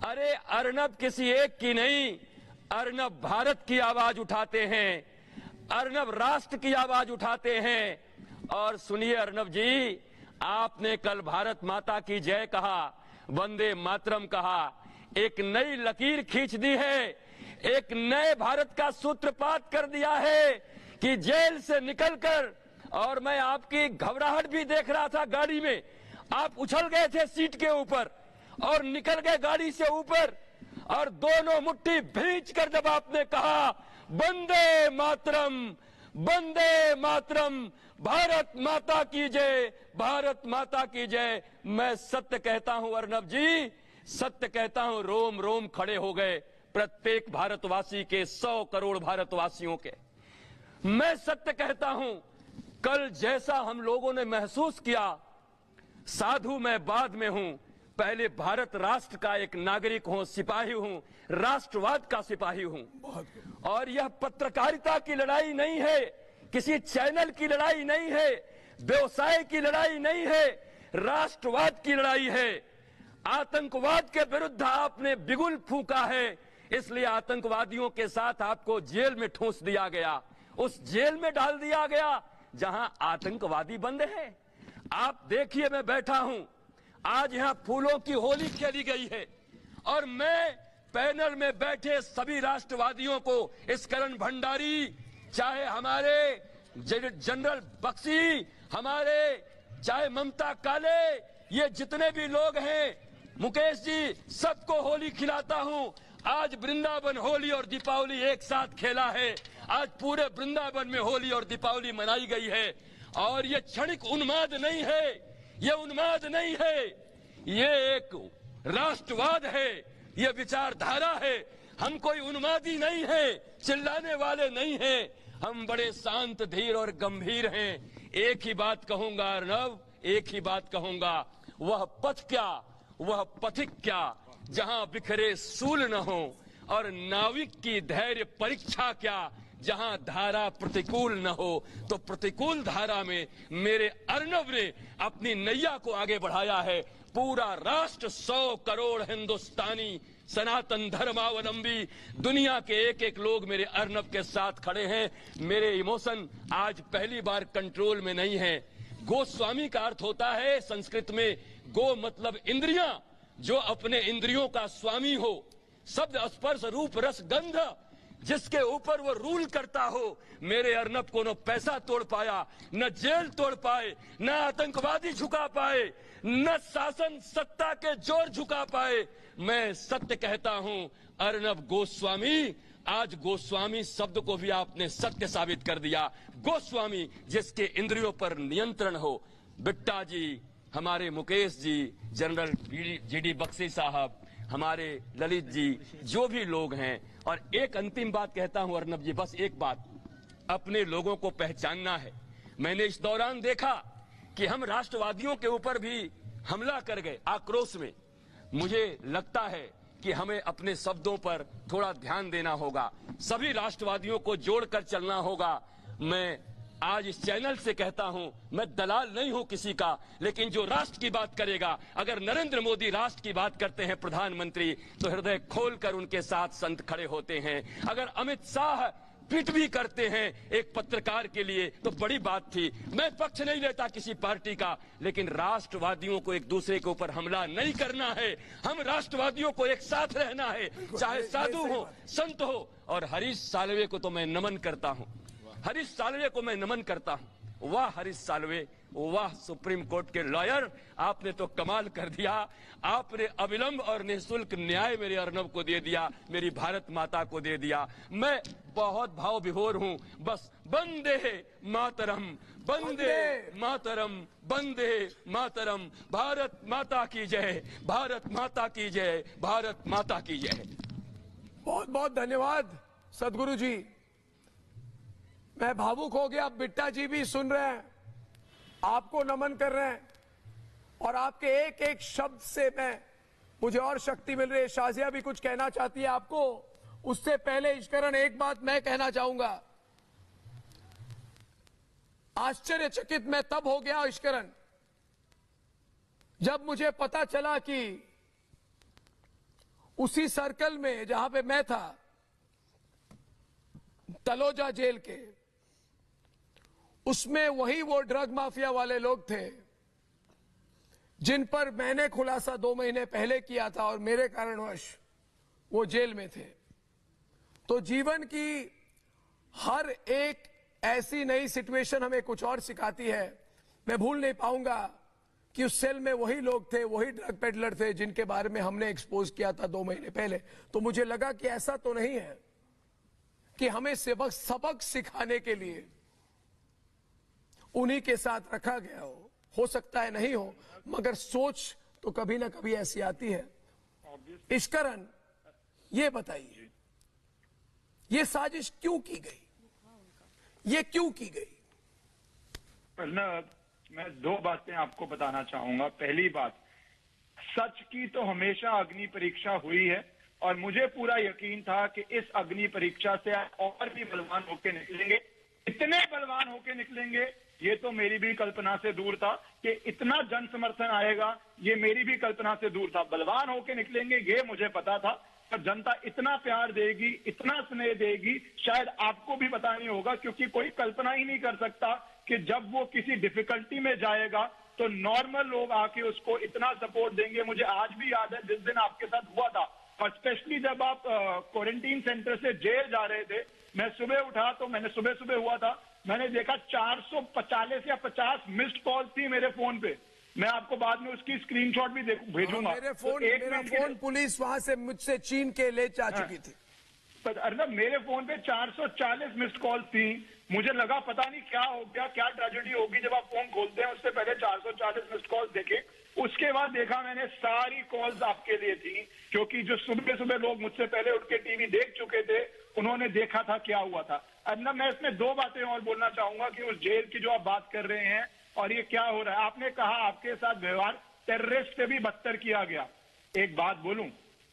अरे अर्नब किसी एक की नहीं, अर्नब भारत की आवाज उठाते हैं, अर्नब राष्ट्र की आवाज उठाते हैं। और सुनिए अर्नब जी, आपने कल भारत माता की जय कहा, वंदे मातरम कहा, एक नई लकीर खींच दी है, एक नए भारत का सूत्रपात कर दिया है कि जेल से निकलकर, और मैं आपकी घबराहट भी देख रहा था गाड़ी में, आप उछल गए थे सीट के ऊपर और निकल गए गाड़ी से ऊपर, और दोनों मुट्ठी भींच कर जब आपने कहा वंदे मातरम, वंदे मातरम, भारत माता की जय, भारत माता की जय, मैं सत्य कहता हूं अर्नब जी, सत्य कहता हूं, रोम रोम खड़े हो गए प्रत्येक भारतवासी के, 100 करोड़ भारतवासियों के। मैं सत्य कहता हूं, कल जैसा हम लोगों ने महसूस किया, साधु मैं बाद में हूं, पहले भारत राष्ट्र का एक नागरिक हूं, सिपाही हूं, राष्ट्रवाद का सिपाही हूं। और यह पत्रकारिता की लड़ाई नहीं है, किसी चैनल की लड़ाई नहीं है, व्यवसाय की लड़ाई नहीं है, राष्ट्रवाद की लड़ाई है। आतंकवाद के विरुद्ध आपने बिगुल फूंका है, इसलिए आतंकवादियों के साथ आपको जेल में ठूंस दिया गया, उस जेल में डाल दिया गया जहां आतंकवादी बंद है। आप देखिए, मैं बैठा हूं, आज यहां फूलों की होली खेली गई है, और मैं पैनल में बैठे सभी राष्ट्रवादियों को, इस करण भंडारी, चाहे हमारे जनरल बख्शी, हमारे चाहे ममता काले, ये जितने भी लोग हैं, मुकेश जी, सबको होली खिलाता हूं। आज वृंदावन होली और दीपावली एक साथ खेला है, आज पूरे वृंदावन में होली और दीपावली मनाई गई है। और ये क्षणिक उन्माद नहीं है, ये उन्माद नहीं है, ये एक राष्ट्रवाद है, ये विचारधारा है। हम कोई उन्मादी नहीं है, चिल्लाने वाले नहीं हैं, हम बड़े शांत, धीर और गंभीर हैं। एक ही बात कहूंगा अर्नब, एक ही बात कहूंगा, वह पथ क्या, वह पथिक क्या, जहां बिखरे सूल न हो, और नाविक की धैर्य परीक्षा क्या, जहां धारा प्रतिकूल न हो। तो प्रतिकूल धारा में मेरे अर्नब ने अपनी नैया को आगे बढ़ाया है। पूरा राष्ट्र 100 करोड़ हिंदुस्तानी सनातन धर्मावलंबी दुनिया के एक एक लोग मेरे अर्नब के साथ खड़े हैं। मेरे इमोशन आज पहली बार कंट्रोल में नहीं है। गोस्वामी का अर्थ होता है संस्कृत में, गो मतलब इंद्रियां, जो अपने इंद्रियों का स्वामी हो, शब्द स्पर्श रूप रस गंध जिसके ऊपर वो रूल करता हो। मेरे अर्नब को न पैसा तोड़ पाया, न जेल तोड़ पाए, न आतंकवादी झुका पाए, न शासन सत्ता के जोर झुका पाए। मैं सत्य कहता हूं अर्नब गोस्वामी, आज गोस्वामी शब्द को भी आपने सत्य साबित कर दिया। गोस्वामी जिसके इंद्रियों पर नियंत्रण हो। बिट्टा जी, हमारे मुकेश जी, जनरल जीडी बख्शी साहब, हमारे ललित जी, जो भी लोग हैं। और एक अंतिम बात कहता हूं अर्नब जी, बस एक बात, अपने लोगों को पहचानना है। मैंने इस दौरान देखा कि हम राष्ट्रवादियों के ऊपर भी हमला कर गए आक्रोश में। मुझे लगता है कि हमें अपने शब्दों पर थोड़ा ध्यान देना होगा, सभी राष्ट्रवादियों को जोड़कर चलना होगा। मैं आज इस चैनल से कहता हूं, मैं दलाल नहीं हूं किसी का, लेकिन जो राष्ट्र की बात करेगा, अगर नरेंद्र मोदी राष्ट्र की बात करते हैं प्रधानमंत्री, तो हृदय खोलकर उनके साथ संत खड़े होते हैं। अगर अमित शाह ट्वीट भी करते हैं एक पत्रकार के लिए, तो बड़ी बात थी। मैं पक्ष नहीं लेता किसी पार्टी का, लेकिन राष्ट्रवादियों को एक दूसरे के ऊपर हमला नहीं करना है। हम राष्ट्रवादियों को एक साथ रहना है, चाहे साधु हो, संत हो। और हरीश साल्वे को तो मैं नमन करता हूं, हरीश साल्वे को मैं नमन करता हूं। वाह हरीश साल्वे, वाह सुप्रीम कोर्ट के लॉयर, आपने तो कमाल कर दिया। आपने अविलंब और निःशुल्क न्याय मेरे अर्नब को दे दिया, मेरी भारत माता को दे दिया। मैं बहुत भाव विभोर हूं। बस वंदे मातरम, वंदे मातरम, वंदे मातरम, भारत माता की जय, भारत माता की जय, भारत माता की जय। बहुत बहुत धन्यवाद सदगुरु जी। मैं भावुक हो गया। बिट्टा जी भी सुन रहे हैं, आपको नमन कर रहे हैं, और आपके एक एक शब्द से मुझे और शक्ति मिल रही है। शाजिया भी कुछ कहना चाहती है आपको। उससे पहले इश्करण एक बात मैं कहना चाहूंगा। आश्चर्यचकित मैं तब हो गया इश्करण, जब मुझे पता चला कि उसी सर्कल में जहां पे मैं था, तलोजा जेल के, उसमें वही वो ड्रग माफिया वाले लोग थे जिन पर मैंने खुलासा 2 महीने पहले किया था, और मेरे कारणवश वो जेल में थे। तो जीवन की हर एक ऐसी नई सिचुएशन हमें कुछ और सिखाती है। मैं भूल नहीं पाऊंगा कि उस सेल में वही लोग थे, वही ड्रग पेडलर थे जिनके बारे में हमने एक्सपोज किया था 2 महीने पहले। तो मुझे लगा कि ऐसा तो नहीं है कि हमें सबक सिखाने के लिए उन्हीं के साथ रखा गया हो सकता है नहीं हो, मगर सोच तो कभी ना कभी ऐसी आती है। इश्करण, ये बताइए, ये साजिश क्यों की गई, ये क्यों की गई? अर्नब, मैं 2 बातें आपको बताना चाहूंगा। पहली बात, सच की तो हमेशा अग्नि परीक्षा हुई है, और मुझे पूरा यकीन था कि इस अग्नि परीक्षा से और भी बलवान होके निकलेंगे। इतने बलवान होके निकलेंगे, ये तो मेरी भी कल्पना से दूर था। कि इतना जन समर्थन आएगा, ये मेरी भी कल्पना से दूर था। बलवान होके निकलेंगे, ये मुझे पता था। पर जनता इतना प्यार देगी, इतना स्नेह देगी, शायद आपको भी पता नहीं होगा, क्योंकि कोई कल्पना ही नहीं कर सकता कि जब वो किसी डिफिकल्टी में जाएगा तो नॉर्मल लोग आके उसको इतना सपोर्ट देंगे। मुझे आज भी याद है जिस दिन आपके साथ हुआ था, और स्पेशली जब आप क्वारंटीन सेंटर से जेल जा रहे थे। मैं सुबह उठा तो मैंने सुबह हुआ था, मैंने देखा 440 या 50 मिस्ड कॉल थी मेरे फोन पे। मैं आपको बाद में उसकी स्क्रीनशॉट भी भेजूंगा। मेरा फोन पुलिस वहां से मुझसे छीन के ले जा चुकी थी। अर्नब, मेरे फोन पे 440 मिस्ड कॉल थी। मुझे लगा पता नहीं क्या हो गया, क्या ट्रेजेडी होगी जब आप फोन खोलते हैं। उससे पहले 440 मिस्ड कॉल देखे। उसके बाद देखा मैंने सारी कॉल्स आपके लिए थी, क्योंकि जो सुबह सुबह लोग मुझसे पहले उठ के टीवी देख चुके थे उन्होंने देखा था क्या हुआ था। अब मैं इसमें दो बातें और बोलना चाहूंगा कि उस जेल की जो आप बात कर रहे हैं और ये क्या हो रहा है। आपने कहा आपके साथ व्यवहार टेररिस्ट से भी बदतर किया गया। एक बात बोलूं,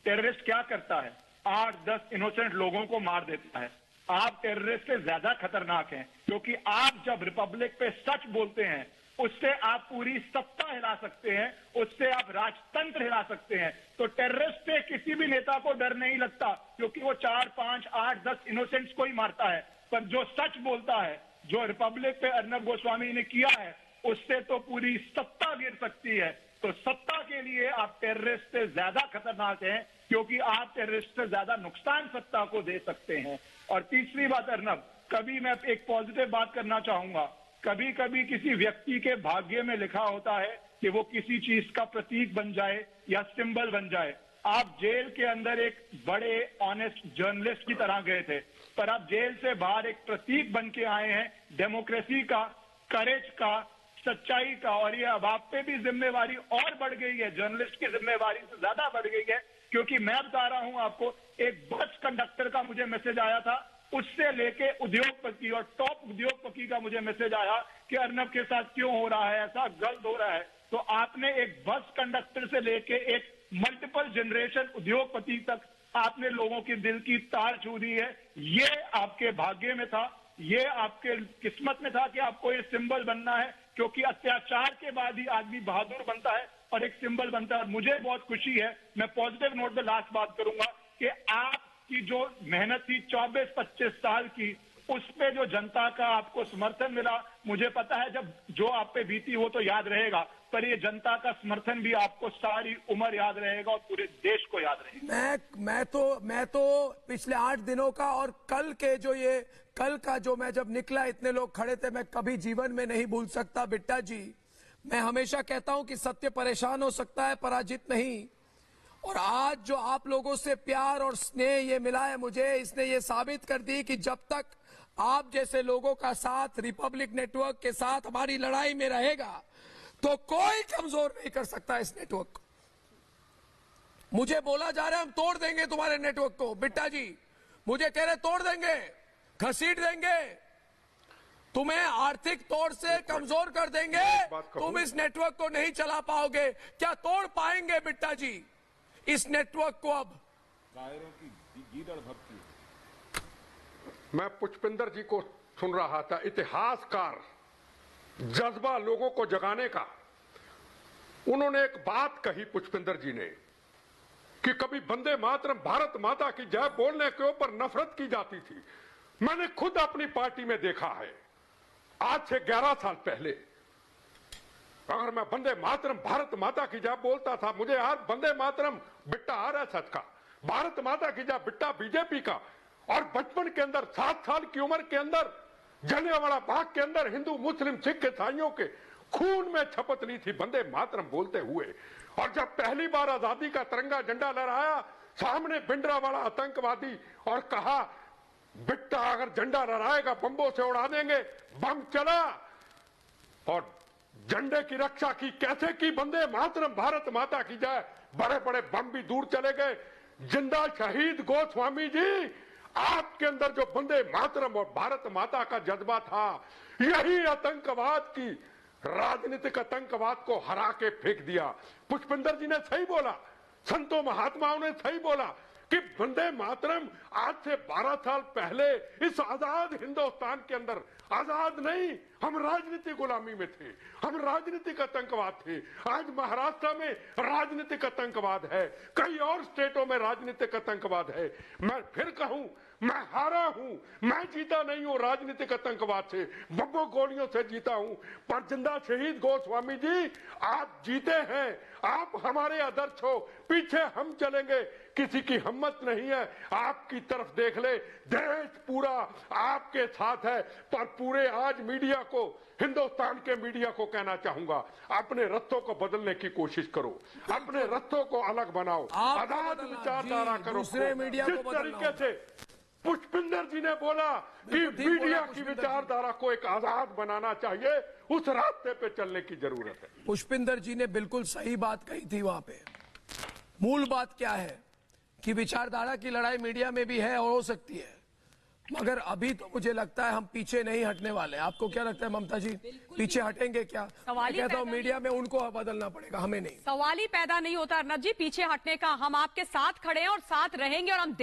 टेररिस्ट क्या करता है? 8-10 इनोसेंट लोगों को मार देता है। आप टेररिस्ट से ज्यादा खतरनाक हैं, क्योंकि आप जब रिपब्लिक पे सच बोलते हैं उससे आप पूरी सत्ता हिला सकते हैं, उससे आप राजतंत्र हिला सकते हैं। तो टेररिस्ट से किसी भी नेता को डर नहीं लगता, क्योंकि वो 4, 5, 8, 10 इनोसेंट्स को ही मारता है। पर जो सच बोलता है, जो रिपब्लिक पे अर्नब गोस्वामी ने किया है, उससे तो पूरी सत्ता गिर सकती है। तो सत्ता के लिए आप टेररिस्ट से ज्यादा खतरनाक हैं, क्योंकि आप टेररिस्ट से ज्यादा नुकसान सत्ता को दे सकते हैं। और तीसरी बात अर्नब, कभी मैं एक पॉजिटिव बात करना चाहूंगा, कभी कभी किसी व्यक्ति के भाग्य में लिखा होता है कि वो किसी चीज का प्रतीक बन जाए या सिंबल बन जाए। आप जेल के अंदर एक बड़े ऑनेस्ट जर्नलिस्ट की तरह गए थे, पर आप जेल से बाहर एक प्रतीक बन के आए हैं डेमोक्रेसी का, करेज का, सच्चाई का। और ये अब आप पे भी जिम्मेवारी और बढ़ गई है, जर्नलिस्ट की जिम्मेवारी से ज्यादा बढ़ गई है, क्योंकि मैं बता रहा हूं आपको, एक बस कंडक्टर का मुझे मैसेज आया था, उससे लेके उद्योगपति और टॉप उद्योगपति का मुझे मैसेज आया कि अर्नब के साथ क्यों हो रहा है ऐसा, गलत हो रहा है। तो आपने एक बस कंडक्टर से लेके एक मल्टीपल जनरेशन उद्योगपति तक आपने लोगों के दिल की तार छू दी है। ये आपके भाग्य में था, ये आपके किस्मत में था कि आपको ये सिंबल बनना है, क्योंकि अत्याचार के बाद ही आदमी बहादुर बनता है और एक सिंबल बनता है। मुझे बहुत खुशी है, मैं पॉजिटिव नोट पे लास्ट बात करूंगा कि आपकी जो मेहनत थी 24-25 साल की, उस पे जो जनता का आपको समर्थन मिला, मुझे पता है जब जो आप पे बीती वो तो याद रहेगा, पर ये जनता का समर्थन भी आपको सारी उम्र याद रहेगा और पूरे देश को याद रहेगा। मैं तो पिछले 8 दिनों का और कल का जो मैं जब निकला इतने लोग खड़े थे, मैं कभी जीवन में नहीं भूल सकता। बिट्टा जी, मैं हमेशा कहता हूं कि सत्य परेशान हो सकता है, पराजित नहीं। और आज जो आप लोगों से प्यार और स्नेह ये मिला है मुझे, इसने ये साबित कर दी कि जब तक आप जैसे लोगों का साथ रिपब्लिक नेटवर्क के साथ हमारी लड़ाई में रहेगा तो कोई कमजोर नहीं कर सकता इस नेटवर्क को। मुझे बोला जा रहा है हम तोड़ देंगे तुम्हारे नेटवर्क को। बिट्टा जी मुझे कह रहे तोड़ देंगे, घसीट देंगे, तुम्हें आर्थिक तौर से कमजोर कर देंगे, तुम इस नेटवर्क को नहीं चला पाओगे। क्या तोड़ पाएंगे बिट्टा जी इस नेटवर्क को? अब कायरों की गीदड़ भक्ति। मैं पुष्पिंदर जी को सुन रहा था, इतिहासकार, जज्बा लोगों को जगाने का। उन्होंने एक बात कही पुष्पिंदर जी ने कि कभी वंदे मातरम, भारत माता की जय बोलने के ऊपर नफरत की जाती थी। मैंने खुद अपनी पार्टी में देखा है, आज से 11 साल पहले अगर मैं वंदे मातरम, भारत माता की जय बोलता था, मुझे आज वंदे मातरम बिट्टा आरएसएस का, भारत माता की जय बिट्टा बीजेपी का। और बचपन के अंदर 7 साल की उम्र के अंदर जलियांवाला बाग के अंदर हिंदू मुस्लिम सिख ईसाइयों के खून में शपथ ली थी वंदे मातरम बोलते हुए। और जब पहली बार आजादी का तिरंगा झंडा लहराया, सामने भिंडरावाला आतंकवादी और कहा बिट्टा अगर झंडा लहराएगा बम्बों से उड़ा देंगे, बम चला और झंडे की रक्षा की। कैसे की? वंदे मातरम, भारत माता की जय। बड़े बड़े बम भी दूर चले गए। जिंदा शहीद गोस्वामी जी, आपके अंदर जो वंदे मातरम और भारत माता का जज्बा था, यही आतंकवाद की, राजनीतिक आतंकवाद को हरा के फेंक दिया। पुष्पिंदर जी ने सही बोला, संतों महात्माओं ने सही बोला कि वंदे मातरम आज से 12 साल पहले इस आजाद हिंदुस्तान के अंदर, आजाद नहीं, हम राजनीतिक गुलामी में थे, हम राजनीतिक आतंकवाद थे। आज महाराष्ट्र में राजनीतिक आतंकवाद है, कई और स्टेटों में राजनीतिक आतंकवाद है। मैं फिर कहूं, मैं हारा हूं, मैं जीता नहीं हूं राजनीतिक आतंकवाद से, बम्बों गोलियों से जीता हूं। पर जिंदा शहीद गोस्वामी जी, आप जीते हैं, आप हमारे आदर्श हो, पीछे हम चलेंगे, किसी की हिम्मत नहीं है। आपकी तरफ देख ले, देश पूरा आपके साथ है। पर पूरे आज मीडिया को, हिंदुस्तान के मीडिया को कहना चाहूंगा, अपने रस्तों को बदलने की कोशिश करो, अपने रस्तों को अलग बनाओ, आजाद विचारधारा करो। दूसरे मीडिया को जिस तरीके से पुष्पिंदर जी ने बोला कि बिल्कुल ठीक बोला मीडिया की पुष्पिंदर जी। विचारधारा को एक आजाद बनाना चाहिए, उस रास्ते पे चलने की जरूरत है। पुष्पिंदर जी ने बिल्कुल सही बात कही थी वहां पे। मूल बात क्या है कि विचारधारा की लड़ाई मीडिया में भी है और हो सकती है, मगर अभी तो मुझे लगता है हम पीछे नहीं हटने वाले। आपको क्या लगता है ममता जी, पीछे हटेंगे क्या? सवाल ही मैं कहता हूं पैदा मीडिया में उनको बदलना पड़ेगा, हमें नहीं। सवाल ही पैदा नहीं होता अर्नब जी पीछे हटने का। हम आपके साथ खड़े हैं और साथ रहेंगे, और हम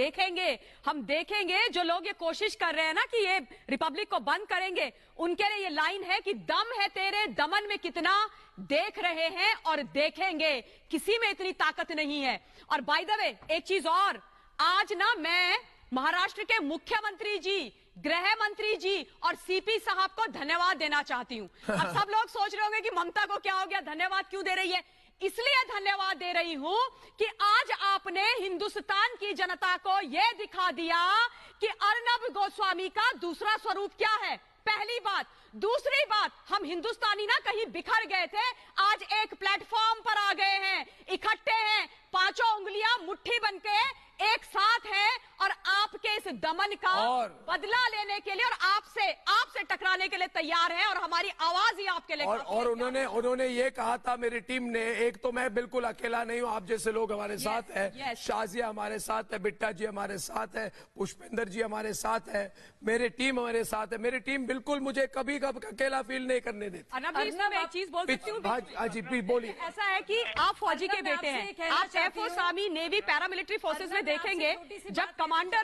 देखेंगे जो लोग ये कोशिश कर रहे हैं ना कि ये रिपब्लिक को बंद करेंगे, उनके लिए ये लाइन है कि दम है तेरे दमन में कितना, देख रहे हैं और देखेंगे, किसी में इतनी ताकत नहीं है। और बाय द वे एक चीज और, आज ना मैं महाराष्ट्र के मुख्यमंत्री जी, गृह मंत्री जी और सीपी साहब को धन्यवाद देना चाहती हूं। अब सब लोग सोच रहे होंगे कि ममता को क्या हो गया, धन्यवाद क्यों दे रही है? इसलिए धन्यवाद दे रही हूं कि आज आपने हिंदुस्तान की जनता को यह दिखा दिया कि अर्नब गोस्वामी का दूसरा स्वरूप क्या है। पहली बात। दूसरी बात, हम हिंदुस्तानी ना कहीं बिखर गए थे, आज एक प्लेटफॉर्म पर आ गए हैं, इकट्ठे हैं, पांचों उंगलियां मुट्ठी बनके एक साथ हैं और आपके इस दमन का बदला लेने के लिए और आपसे टकराने के लिए तैयार है, और हमारी आवाज ही आपके लिए और उन्होंने ये कहा था मेरी टीम ने, एक तो मैं बिल्कुल अकेला नहीं हूं, आप जैसे लोग हमारे साथ हैं, शाजिया हमारे साथ है, बिट्टा जी हमारे साथ है, पुष्पिंदर जी हमारे साथ है, मेरी टीम हमारे साथ है। मेरी टीम बिल्कुल मुझे कभी अकेला फील नहीं करने देती। मैं एक चीज बोल सकती हूँ? हाँ जी प्लीज बोलिए। ऐसा है कि आप फौजी के बेटे हैं, आप FO army navy paramilitary forces में देखेंगे, जब कमांडर